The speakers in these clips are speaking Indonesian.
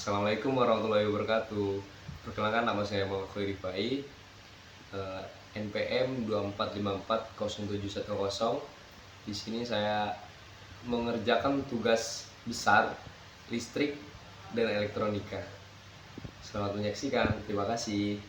Assalamualaikum warahmatullahi wabarakatuh. Perkenalkan, nama saya Muhammad Khalil Rifai, NPM 24540710. Di sini saya mengerjakan tugas besar listrik dan elektronika. Selamat menyaksikan. Terima kasih.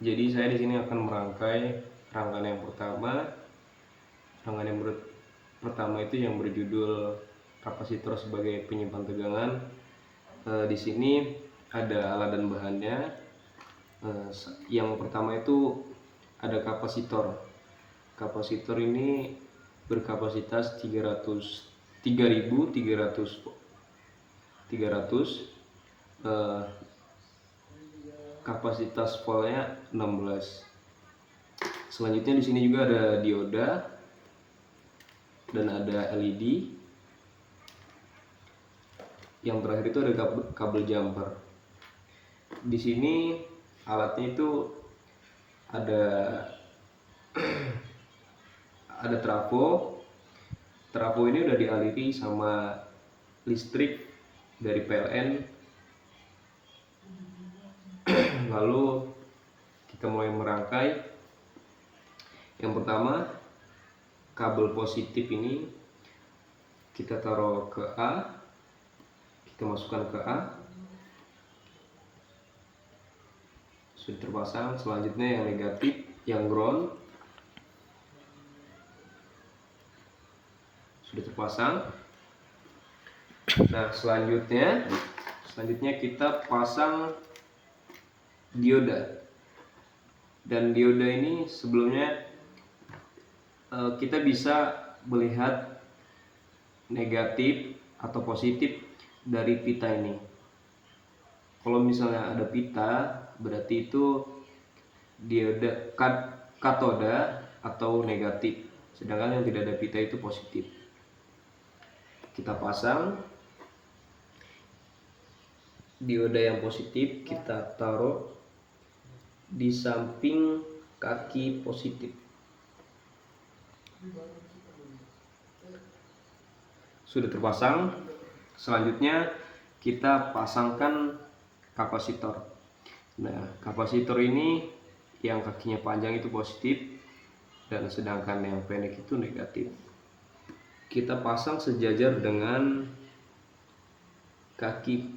Jadi saya di sini akan merangkai rangkaian yang pertama. Rangkaian yang pertama itu yang berjudul kapasitor sebagai penyimpan tegangan. Di sini ada alat dan bahannya. Yang pertama itu ada kapasitor. Kapasitor ini berkapasitas 300 kapasitas voltnya 16. Selanjutnya di sini juga ada dioda dan ada LED. Yang terakhir itu ada kabel jumper. Di sini alatnya itu ada ada trafo. Trafo ini udah dialiri sama listrik dari PLN. Lalu kita mulai merangkai. Yang pertama, kabel positif ini kita taruh ke A, kita masukkan ke A, sudah terpasang. Selanjutnya yang negatif, yang ground, sudah terpasang. Nah, selanjutnya kita pasang dioda. Dan dioda ini sebelumnya kita bisa melihat negatif atau positif dari pita ini. Kalau misalnya ada pita, berarti itu dioda katoda atau negatif. Sedangkan yang tidak ada pita itu positif. Kita pasang dioda yang positif, kita taruh di samping kaki positif. Sudah terpasang. Selanjutnya kita pasangkan kapasitor. Nah, kapasitor ini yang kakinya panjang itu positif dan sedangkan yang pendek itu negatif. Kita pasang sejajar dengan kaki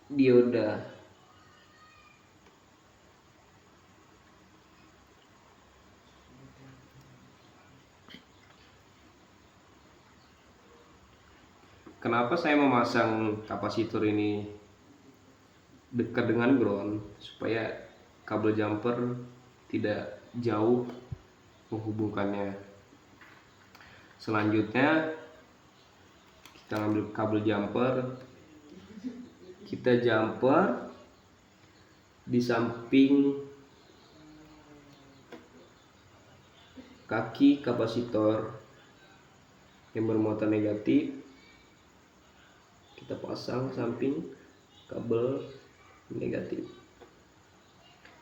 dioda. Kenapa saya memasang kapasitor ini dekat dengan ground? Supaya kabel jumper tidak jauh menghubungkannya. Selanjutnya kita ambil kabel jumper, kita jumper di samping kaki kapasitor yang bermuatan negatif. Kita pasang samping kabel negatif.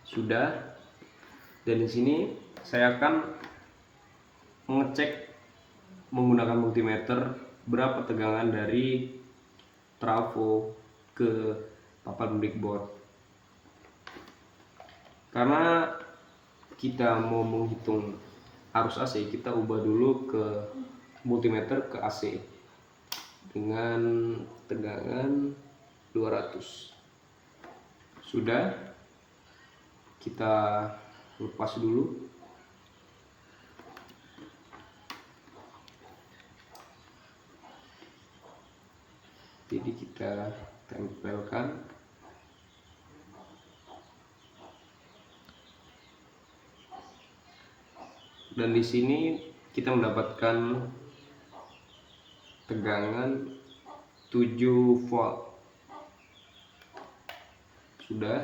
Sudah. Dan di sini saya akan mengecek menggunakan multimeter berapa tegangan dari trafo ke papan breadboard. Karena kita mau menghitung arus AC, kita ubah dulu ke multimeter ke AC dengan tegangan 200. Sudah, kita lepas dulu. Jadi kita tempelkan. Dan di sini kita mendapatkan tegangan 7 volt. Sudah,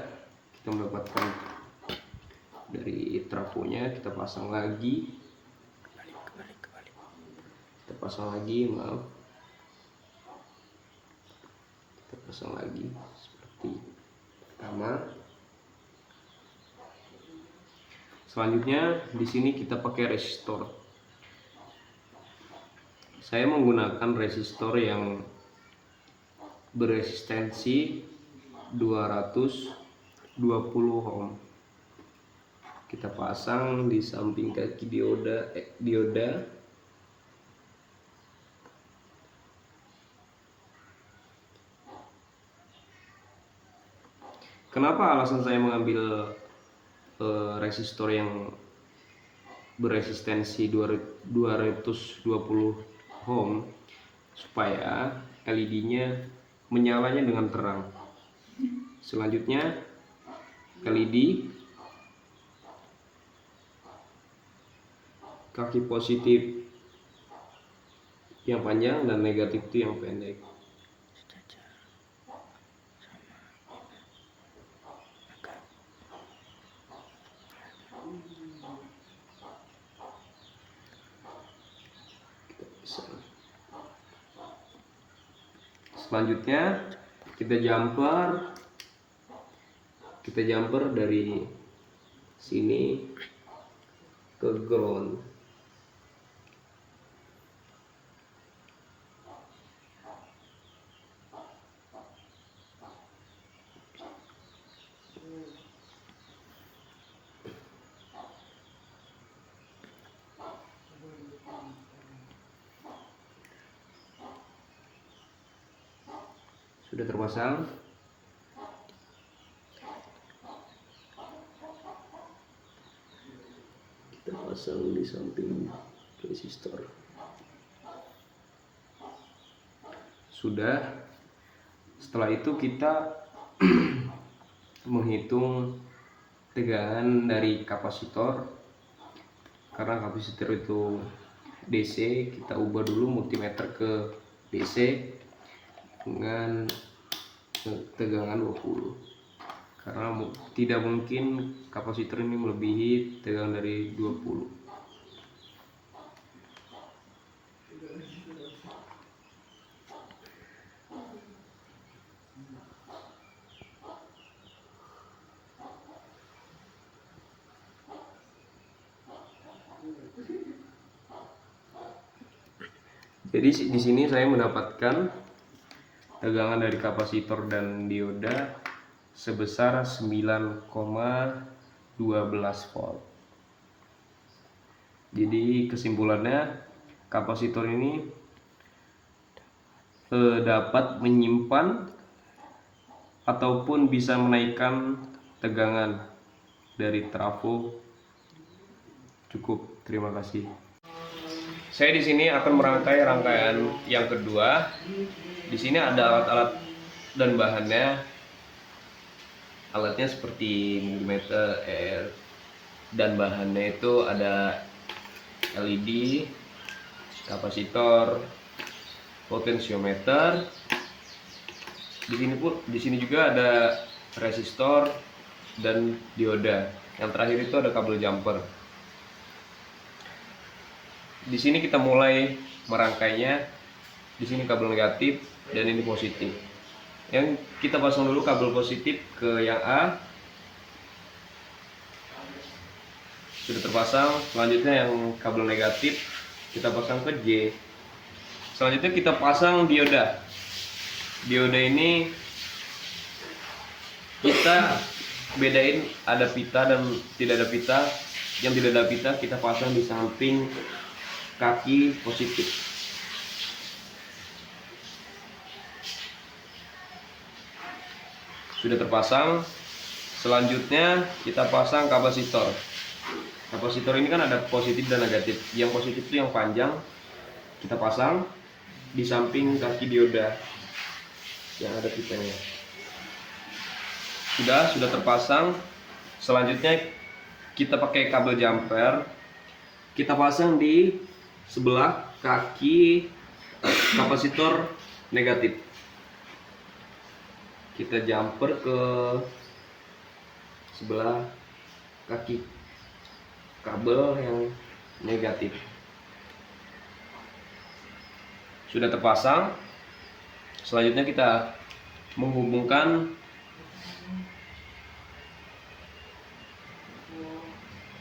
kita mendapatkan dari trafonya. Kita pasang lagi. Kita pasang lagi, maaf. Kita pasang lagi seperti pertama. pertama. Selanjutnya di sini kita pakai resistor. Saya menggunakan resistor yang beresistensi 220 ohm. Kita pasang di samping kaki dioda. Kenapa alasan saya mengambil resistor yang beresistensi 220 ohm? Supaya LED-nya menyalanya dengan terang. Selanjutnya LED kaki positif yang panjang dan negatif itu yang pendek. Selanjutnya kita jumper dari sini ke ground. Sudah terpasang. Kita pasang di samping resistor. Sudah. Setelah itu kita menghitung tegangan dari kapasitor. Karena kapasitor itu DC, kita ubah dulu multimeter ke DC dengan tegangan 20, karena tidak mungkin kapasitor ini melebihi tegangan dari 20. Jadi di sini saya mendapatkan tegangan dari kapasitor dan dioda sebesar 9,12 volt. Jadi kesimpulannya, kapasitor ini dapat menyimpan ataupun bisa menaikkan tegangan dari trafo. Cukup, terima kasih. Saya di sini akan merangkai rangkaian yang kedua. Di sini ada alat-alat dan bahannya. Alatnya seperti multimeter, dan bahannya itu ada LED, kapasitor, potensiometer. Di sini juga ada resistor dan dioda. Yang terakhir itu ada kabel jumper. Di sini kita mulai merangkainya. Di sini kabel negatif dan ini positif. Yang kita pasang dulu kabel positif ke yang A. Sudah terpasang. Selanjutnya yang kabel negatif kita pasang ke J. Selanjutnya kita pasang dioda. Dioda ini kita bedain ada pita dan tidak ada pita. Yang tidak ada pita kita pasang di samping kaki positif. Sudah terpasang. Selanjutnya kita pasang kapasitor. Kapasitor ini kan ada positif dan negatif. Yang positif itu yang panjang, kita pasang di samping kaki dioda yang ada pitanya. Sudah terpasang. Selanjutnya kita pakai kabel jumper. Kita pasang di sebelah kaki kapasitor negatif. Kita jumper ke sebelah kaki kabel yang negatif. Sudah terpasang. Selanjutnya kita menghubungkan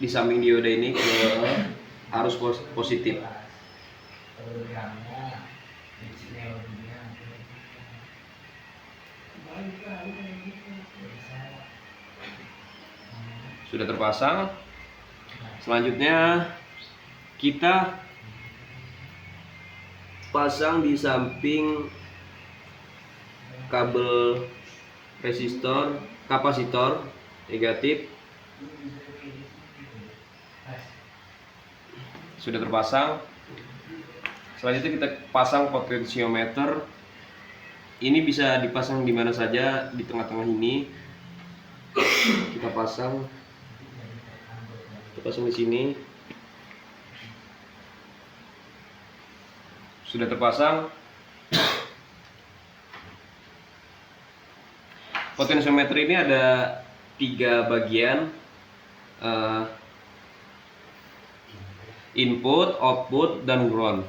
di samping dioda ini ke arus positif. Sudah terpasang. Selanjutnya kita pasang di samping kabel resistor kapasitor negatif. Sudah terpasang. Selanjutnya kita pasang potensiometer. Ini bisa dipasang di mana saja, di tengah-tengah ini. Kita pasang di sini. Sudah terpasang. Potensiometer ini ada 3 bagian, input, output, dan ground.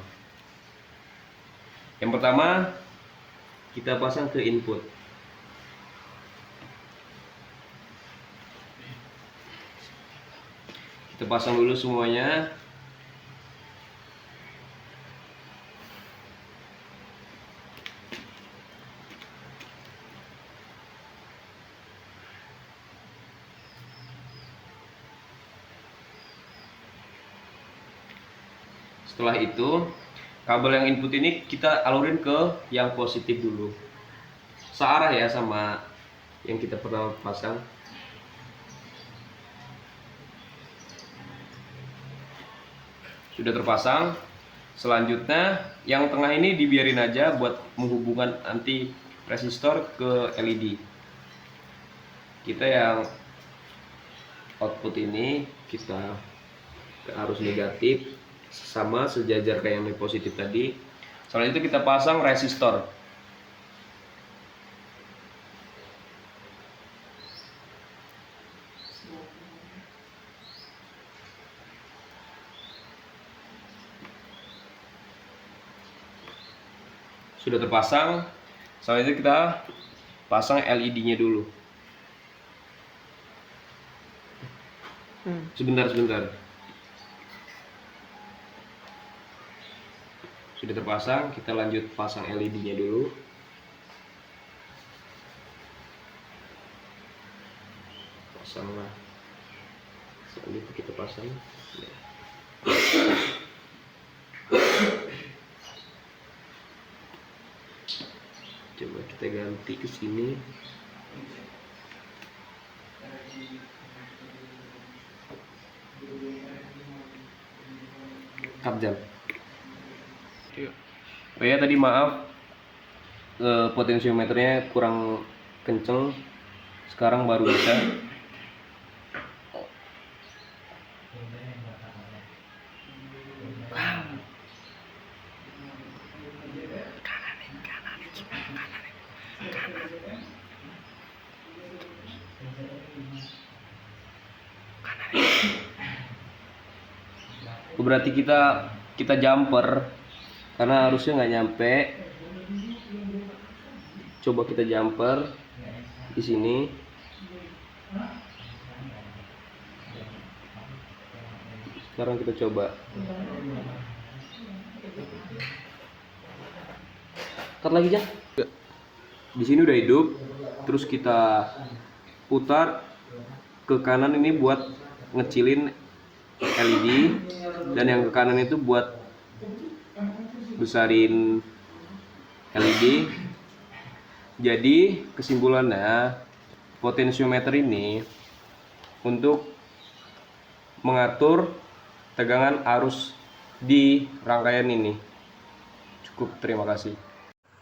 Yang pertama kita pasang ke input. Kita pasang dulu semuanya. Setelah itu, kabel yang input ini kita alurin ke yang positif dulu. Searah ya sama yang kita pernah pasang. Sudah terpasang. Selanjutnya yang tengah ini dibiarin aja buat menghubungkan anti resistor ke LED. Kita yang output ini kita ke arus negatif, sama sejajar kayak yang positif tadi. Selanjutnya kita pasang resistor. Sudah terpasang. Selanjutnya kita pasang LED-nya dulu. Sebentar. Sudah terpasang, kita lanjut pasang LED-nya dulu. Pasanglah. Selanjutnya kita pasang. Coba kita ganti ke sini. Kapjam. Oh ya, tadi maaf, potensiometernya kurang kenceng. Sekarang baru bisa. Berarti kita jumper karena harusnya nggak nyampe. Coba kita jumper di sini. Sekarang kita coba. Cut lagi ya. Di sini udah hidup. Terus kita putar ke kanan ini buat ngecilin LED, dan yang ke kanan itu buat besarin LED. Jadi kesimpulannya, potensiometer ini untuk mengatur tegangan arus di rangkaian ini. Cukup, terima kasih.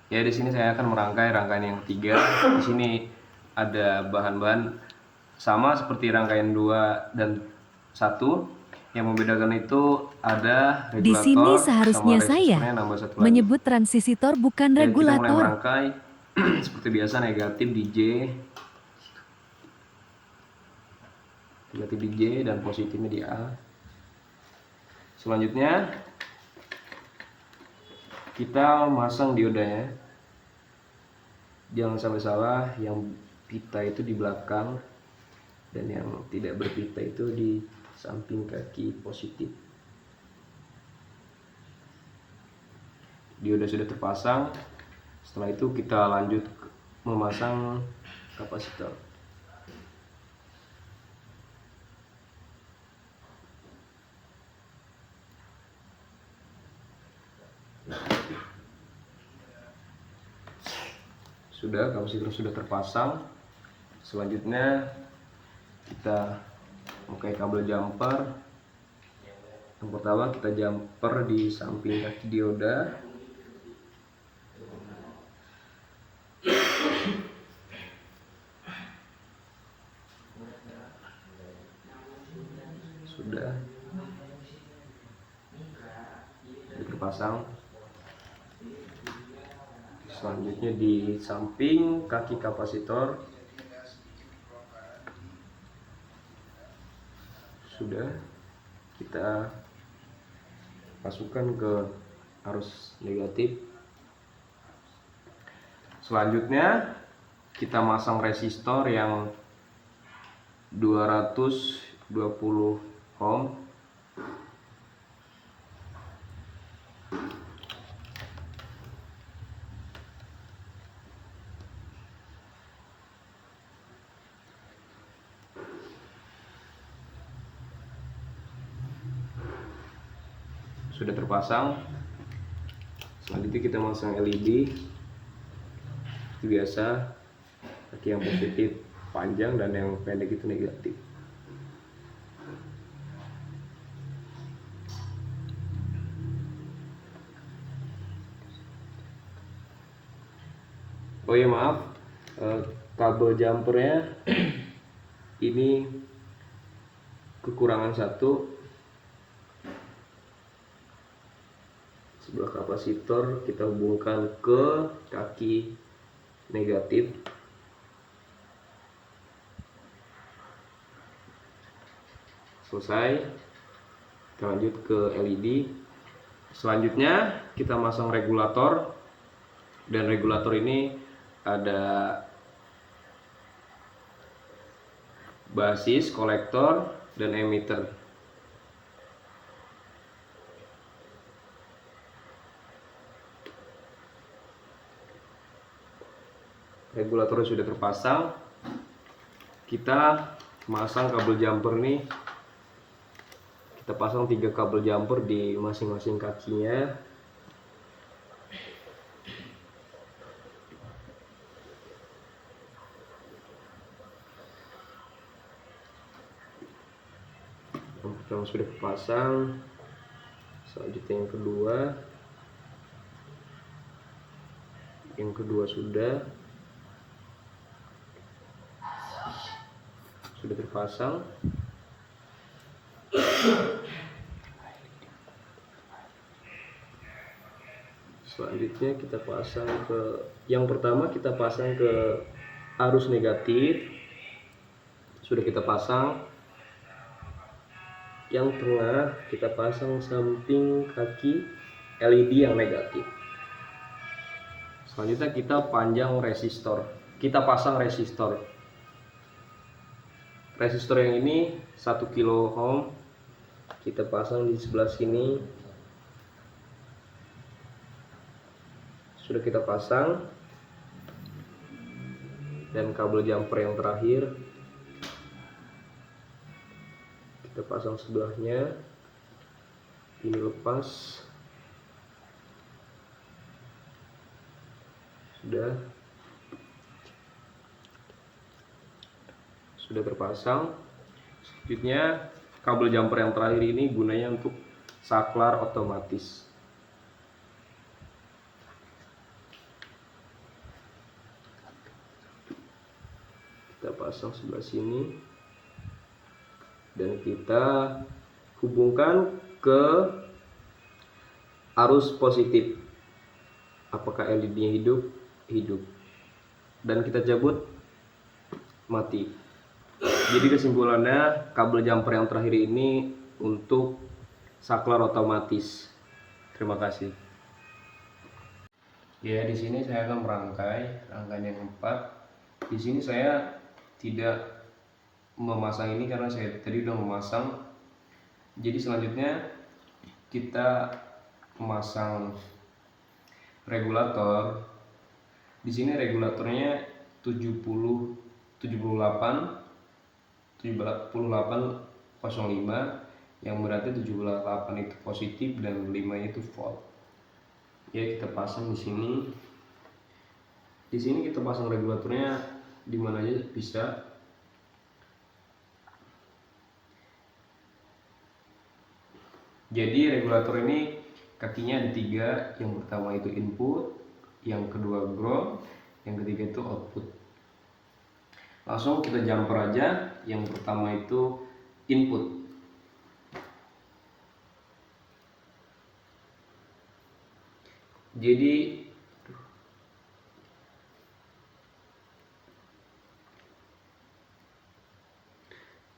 Ya, di sini saya akan merangkai rangkaian yang 3. Di sini ada bahan-bahan sama seperti rangkaian 2 dan 1. Yang membedakan itu ada regulator. Di sini seharusnya saya menyebut transisitor bukan dan regulator. Kita mulai merangkai seperti biasa, negatif di J, dan positifnya di A. Selanjutnya kita masang diodanya. Jangan sampai salah, yang pita itu di belakang dan yang tidak berpita itu di samping kaki positif. Dioda sudah terpasang. Setelah itu kita lanjut memasang kapasitor. Kapasitor sudah terpasang. Selanjutnya kita pakai kabel jumper. Yang pertama kita jumper di samping kaki dioda. Sudah terpasang. Selanjutnya di samping kaki kapasitor sudah kita masukkan ke arus negatif. Selanjutnya kita masang resistor yang 220 ohm. Sudah terpasang. Selanjutnya kita masang LED. Itu biasa, kaki yang positif panjang dan yang pendek itu negatif. Oh ya maaf, kabel jumpernya ini kekurangan satu. Sebelah kapasitor kita hubungkan ke kaki negatif. Selesai. Kita lanjut ke LED. Selanjutnya kita masang regulator, dan regulator ini ada basis, kolektor, dan emitter. Regulator sudah terpasang. Kita masang kabel jumper nih. Kita pasang 3 kabel jumper di masing-masing kakinya. Yang pertama sudah terpasang. Selanjutnya yang kedua sudah terpasang. Selanjutnya kita pasang yang pertama kita pasang ke arus negatif. Sudah kita pasang. Yang tengah kita pasang samping kaki LED yang negatif. Selanjutnya kita pasang resistor. Resistor yang ini 1 kilo ohm. Kita pasang di sebelah sini. Sudah kita pasang. Dan kabel jumper yang terakhir kita pasang sebelahnya. Ini lepas. Sudah terpasang. Selanjutnya kabel jumper yang terakhir ini gunanya untuk saklar otomatis. Kita pasang sebelah sini dan kita hubungkan ke arus positif. Apakah LED-nya hidup, dan kita cabut, mati. Jadi kesimpulannya, kabel jumper yang terakhir ini untuk saklar otomatis. Terima kasih. Ya, di sini saya akan merangkai rangkaian yang 4. Di sini saya tidak memasang ini karena saya tadi udah memasang Jadi selanjutnya kita memasang regulator. Di sini regulatornya 7805, yang berarti 78 itu positif dan 5 itu volt. Ya, kita pasang di sini. Di sini kita pasang regulatornya di mana aja bisa. Jadi regulator ini kakinya ada 3. Yang pertama itu input, yang kedua ground, yang ketiga itu output. Langsung kita jumper aja. Yang pertama itu input.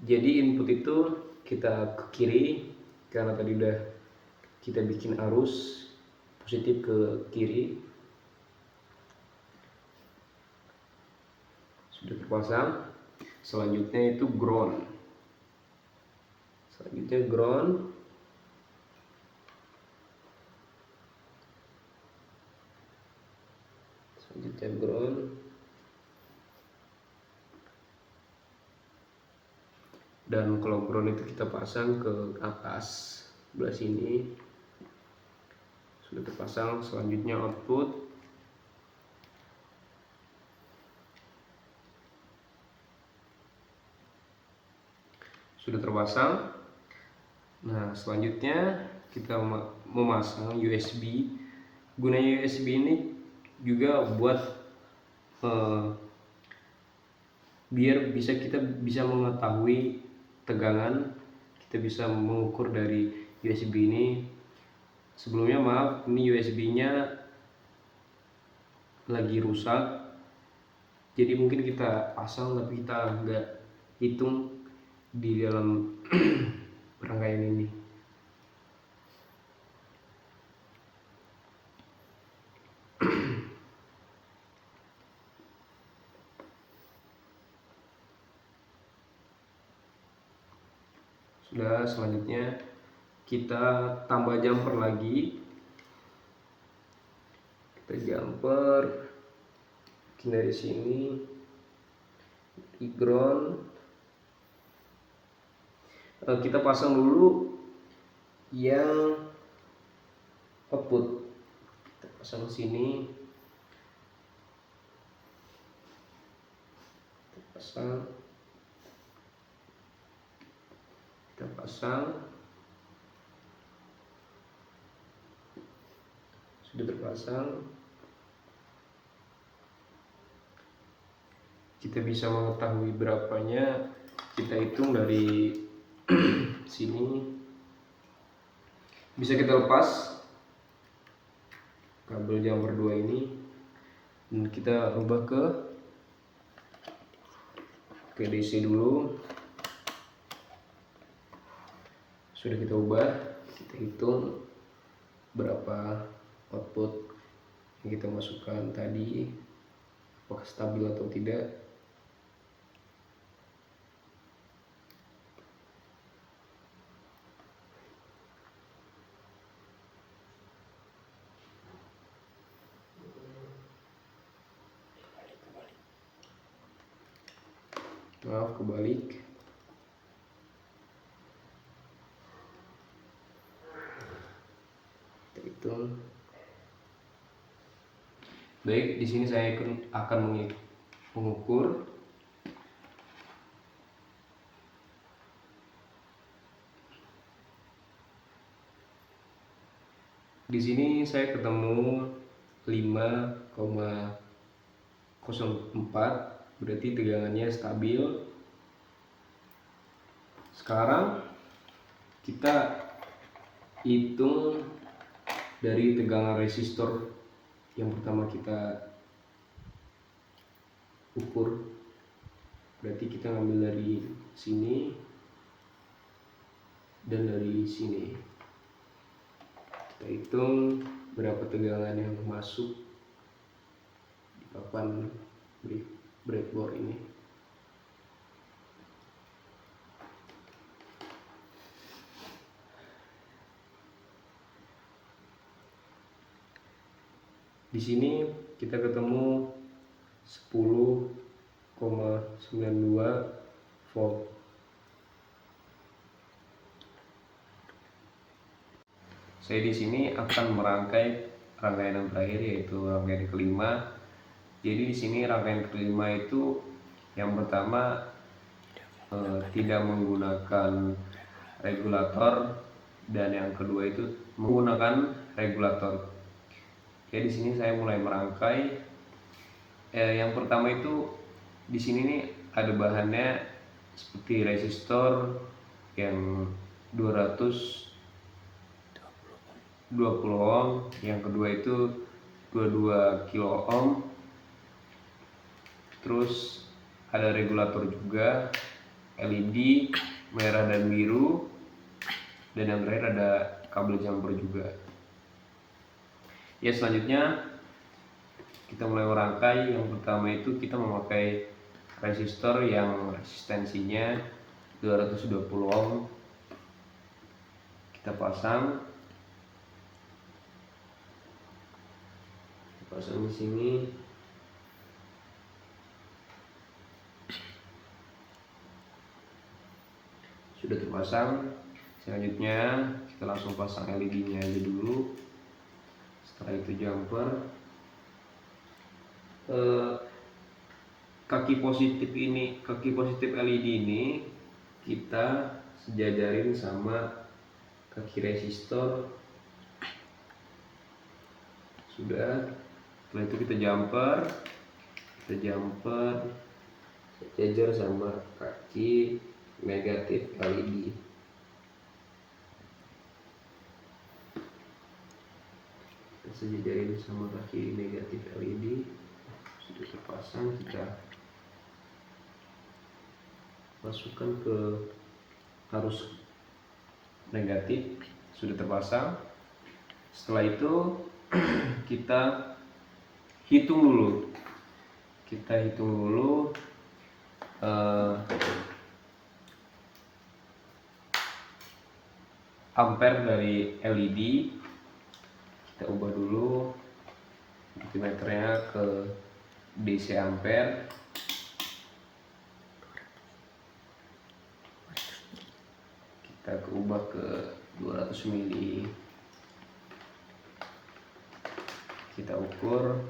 Jadi input itu kita ke kiri, karena tadi udah kita bikin arus positif ke kiri. Sudah terpasang. Selanjutnya itu ground. Selanjutnya ground. Dan kalau ground itu kita pasang ke atas sebelah sini. Sudah terpasang. Selanjutnya output. Sudah terpasang. Nah, selanjutnya kita memasang USB. Gunanya USB ini juga buat biar kita bisa mengetahui tegangan. Kita bisa mengukur dari USB ini. Sebelumnya maaf, ini USB-nya lagi rusak. Jadi mungkin kita pasang tapi kita nggak hitung di dalam rangkaian ini. Sudah, selanjutnya kita tambah jumper lagi. Kita jumper dari sini di ground. Kita pasang dulu yang output. Kita pasang sini. Kita pasang. Sudah terpasang. Kita bisa mengetahui berapanya. Kita hitung dari sini. Bisa kita lepas kabel jumper 2 ini dan kita ubah ke DC dulu. Sudah kita ubah, kita hitung berapa output yang kita masukkan tadi, apakah stabil atau tidak. Maaf, kebalik. Kita hitung. Baik, di sini saya akan mengukur. Di sini saya ketemu 5,04, berarti tegangannya stabil. Sekarang kita hitung dari tegangan resistor yang pertama kita ukur. Berarti kita ngambil dari sini dan dari sini. Kita hitung berapa tegangan yang masuk di papan breadboard ini. Di sini kita ketemu 10,92 volt. Saya di sini akan merangkai rangkaian yang terakhir, yaitu rangkaian kelima. Jadi di sini rangkaian kelima itu yang pertama tidak menggunakan regulator, dan yang kedua itu menggunakan regulator. Jadi di sini saya mulai merangkai. Yang pertama itu di sini nih ada bahannya seperti resistor yang 220 ohm, yang kedua itu 22 kilo ohm, terus ada regulator juga, LED merah dan biru, dan yang terakhir ada kabel jumper juga. Ya, selanjutnya kita mulai merangkai. Yang pertama itu kita memakai resistor yang resistensinya 220 ohm. Kita pasang di sini. Sudah terpasang. Selanjutnya kita langsung pasang LED-nya aja dulu. Setelah itu jumper. Kaki positif LED ini kita sejajarin sama kaki resistor. Sudah. Setelah itu kita jumper sejajar sama kaki negatif LED. Kita sejajarin sama kaki negatif LED. Sudah terpasang, kita masukkan ke arus negatif. Sudah terpasang. Setelah itu kita hitung dulu ampere dari LED. Kita ubah dulu multimeternya ke DC ampere. Kita ubah ke 200 mili. Kita ukur.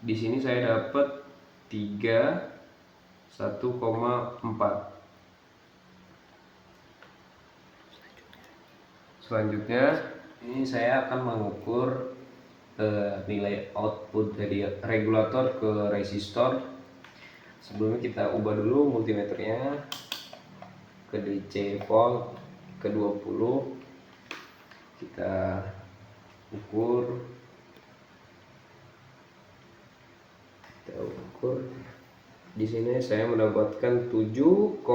Di sini saya dapat 1,4. Selanjutnya ini saya akan mengukur nilai output dari regulator ke resistor. Sebelumnya kita ubah dulu multimeternya ke DC volt ke 20. Kita ukur. Di sini saya mendapatkan 7,87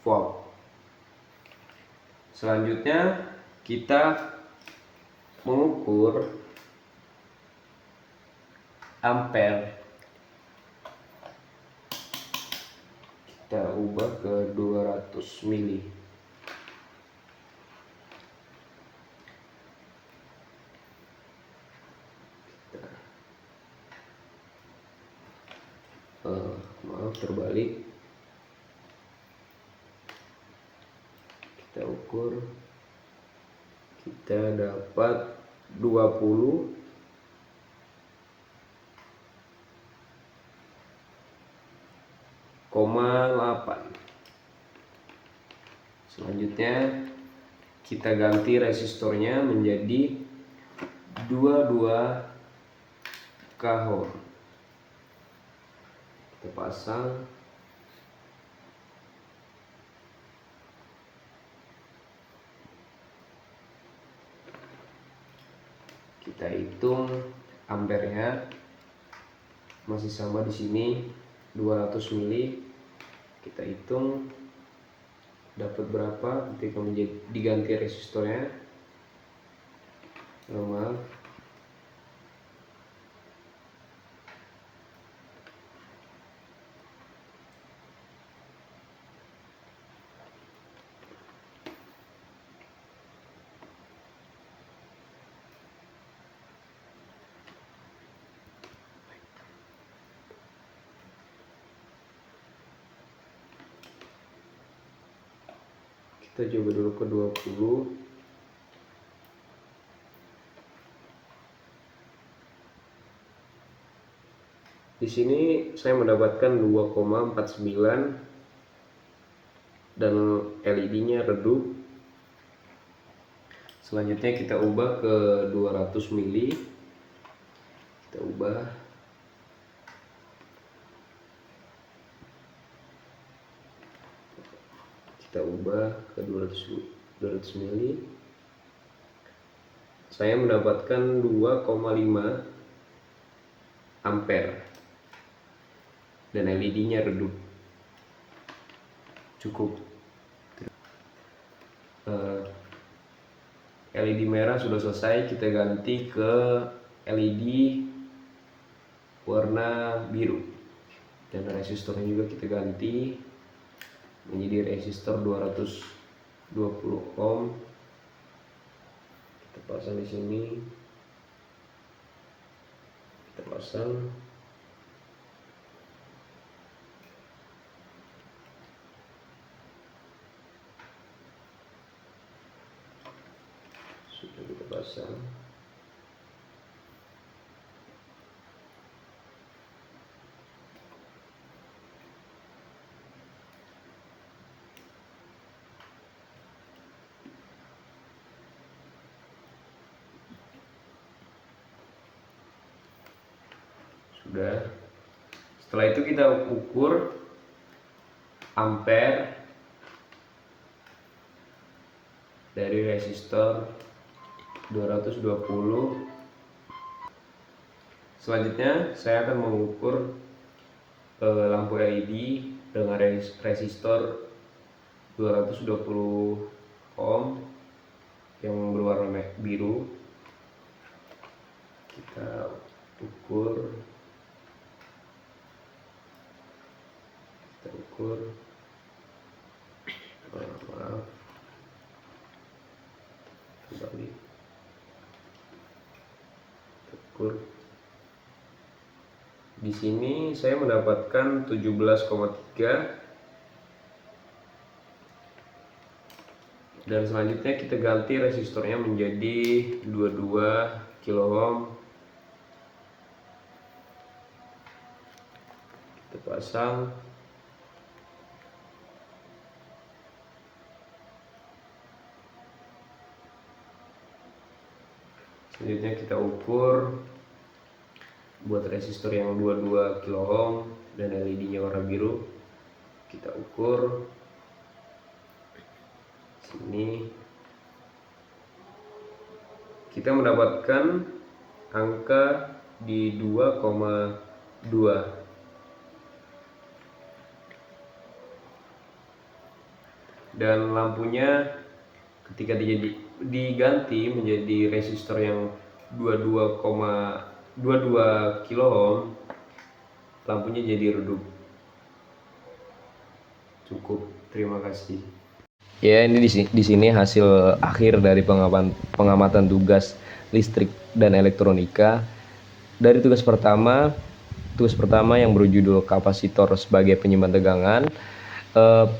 volt. Selanjutnya kita mengukur ampere. Kita ubah ke 200 mili. Maaf, terbalik. Kita ukur, kita dapat 20,8. Selanjutnya kita ganti resistornya menjadi 22 ohm. Kita pasang. Kita hitung ampernya, masih sama di sini 200 mili. Kita hitung dapat berapa ketika diganti resistornya. Maaf, Kita coba dulu ke 20. Di sini saya mendapatkan 2,49 dan LED-nya redup. Selanjutnya kita ubah ke 200 mili. Kita ubah. Kita ubah ke 200 mili. Saya mendapatkan 2,5 ampere dan LED-nya redup. Cukup. LED merah sudah selesai, kita ganti ke LED warna biru, dan resistornya juga kita ganti menjadi resistor 220 ohm. Kita pasang di sini, kita pasang. Sudah kita pasang. Sudah. Setelah itu kita ukur ampere dari resistor 220. Selanjutnya saya akan mengukur lampu LED dengan resistor 220 ohm yang berwarna biru. Kita ukur. Maaf, kembali ukur. Di sini saya mendapatkan 17,3, dan selanjutnya kita ganti resistornya menjadi 22 kilo ohm. Kita pasang. Selanjutnya kita ukur buat resistor yang 22 kilo ohm dan LED-nya warna biru. Kita ukur sini. Kita mendapatkan angka di 2,2. Dan lampunya ketika diganti menjadi resistor yang 22 kilo ohm, lampunya jadi redup. Cukup, terima kasih. Ya, ini di sini hasil akhir dari pengamatan tugas listrik dan elektronika. Dari tugas pertama yang berjudul kapasitor sebagai penyimpan tegangan.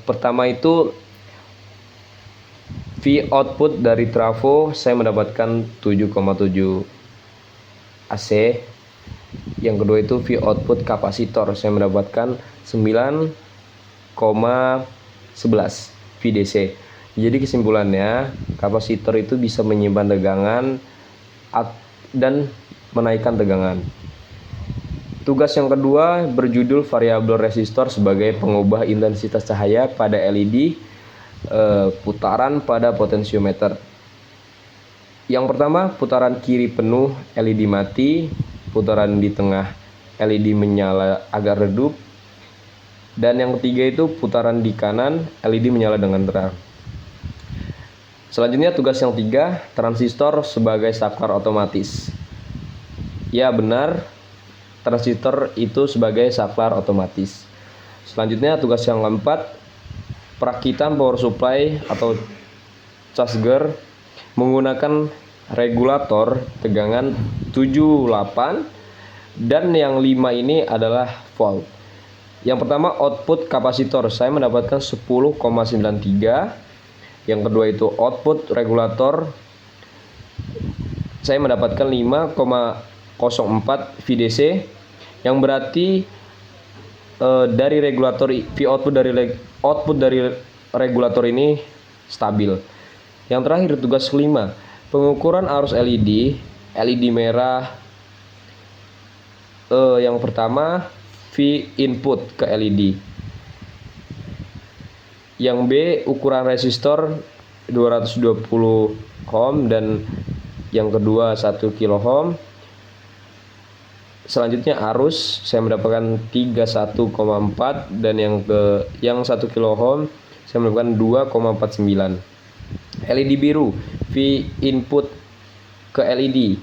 Pertama itu V output dari trafo saya mendapatkan 7,7 AC. Yang kedua itu V output kapasitor saya mendapatkan 9,11 VDC. Jadi kesimpulannya, kapasitor itu bisa menyimpan tegangan dan menaikkan tegangan. Tugas yang kedua berjudul variabel resistor sebagai pengubah intensitas cahaya pada LED, putaran pada potensiometer. Yang pertama, putaran kiri penuh LED mati, putaran di tengah LED menyala agak redup, dan yang ketiga itu putaran di kanan LED menyala dengan terang. Selanjutnya tugas yang 3, transistor sebagai saklar otomatis. Ya benar, transistor itu sebagai saklar otomatis. Selanjutnya tugas yang keempat, perakitan power supply atau charger menggunakan regulator tegangan 78, dan yang 5 ini adalah volt. Yang pertama, output kapasitor saya mendapatkan 10,93, Yang kedua itu output regulator, saya mendapatkan 5,04 VDC, yang berarti dari regulator output dari regulator ini stabil. Yang terakhir tugas kelima, pengukuran arus LED merah. Yang pertama V input ke LED. Yang B ukuran resistor 220 ohm dan yang kedua 1 kilo ohm. Selanjutnya arus saya mendapatkan 31,4 dan yang 1 kilo ohm saya mendapatkan 2,49. LED biru V input ke LED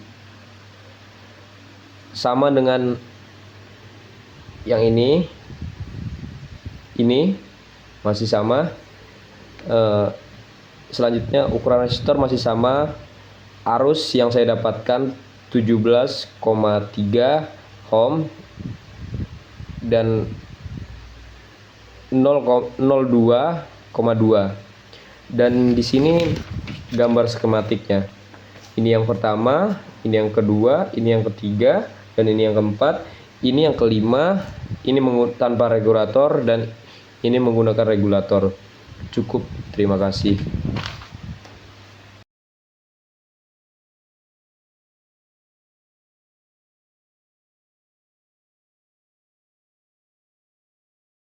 sama dengan yang ini masih sama. Selanjutnya ukuran resistor masih sama. Arus yang saya dapatkan 17,3 ohm dan 0,02,2. Dan di sini gambar skematiknya. Ini yang pertama, ini yang kedua, ini yang ketiga, dan ini yang keempat. Ini yang kelima, ini tanpa regulator dan ini menggunakan regulator. Cukup, terima kasih.